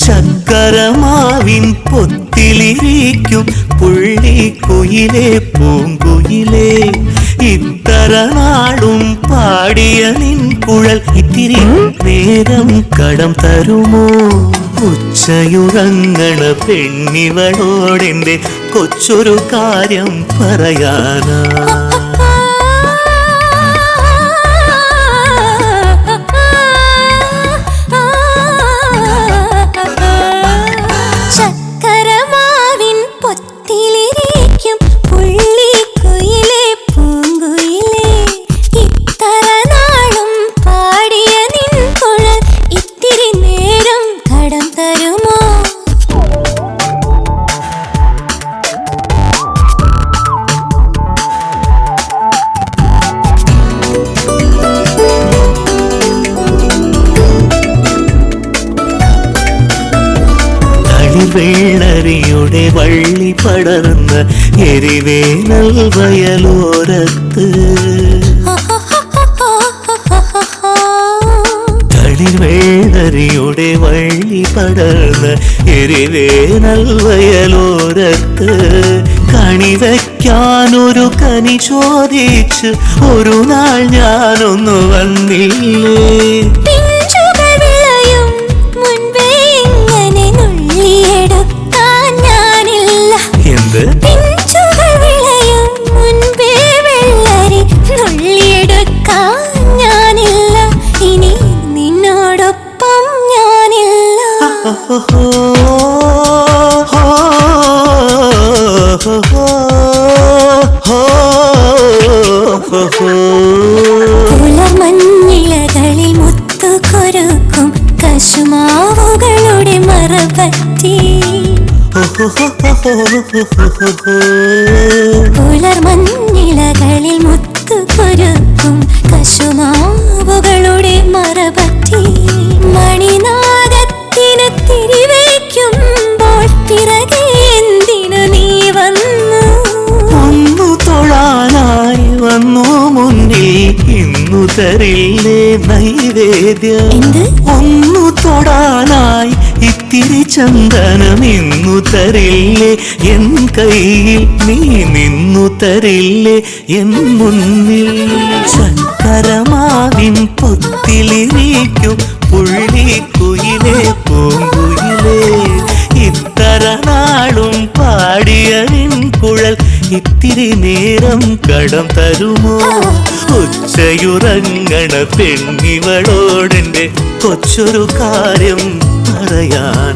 ചക്കരമാവിൻ പൊത്തിലിരിക്കും പുള്ളിക്കുയിലേ പൂങ്കുയിലേ, ഇത്തര നാളും പാടിയ നിൻ കുഴൽ ഇത്തിരി നേരം കടം തരുമോ? ഉച്ചയുറങ്ങണ പെണ്ണിവളോടെന്റെ കൊച്ചൊരു കാര്യം പറയാനാ. വെള്ളരിയുടെ വള്ളി പടർന്ന എരിവേനൽ വയലോരത്ത്, വെള്ളരിയുടെ വള്ളി പടർന്ന എരിവേനൽ വയലോരത്ത്, കണിവയ്ക്കാനൊരു കനി ചോദിച്ച് ഒരു നാൾ ഞാനൊന്നു വന്നില്ലേ? പുലർമഞ്ഞിലകളിൽ മുത്തുകൊരുക്കും കശുമാവുകളുടെ മറപറ്റി, പുലർമഞ്ഞിലകളിൽ മുത്തുകൊരുക്കും കശുമാവുകളുടെ മറപറ്റി, മണിനാദത്തിന് തിരിവയ്ക്കുമ്പോൾ പിറകെ എന്തിനു നീ വന്നു? ഒന്നു തൊഴാനായി വന്നു മുന്നിൽ, ഇന്നു തരില്ലേ നൈവേദ്യം? ഒന്നു തൊടാനായി ഇത്തിരി ചന്ദനം ഇന്നു തരില്ലേ എൻ കയ്യിൽ? നീ നിന്നു തരില്ലേ എൻ മുന്നിൽ? ചക്കരമാവിൻ പൊത്തിലിരിക്കും പുള്ളിക്കുയിലേ പൂങ്കുയിലേ, ഇത്തര നാളും പാടിയ നിൻ കുഴൽ ഇത്തിരി നേരം കടം തരുമോ? ഉച്ചയുറങ്ങണ പെണ്ണിവളോടെന്റെ കൊച്ചൊരു കാര്യം പറയാൻ.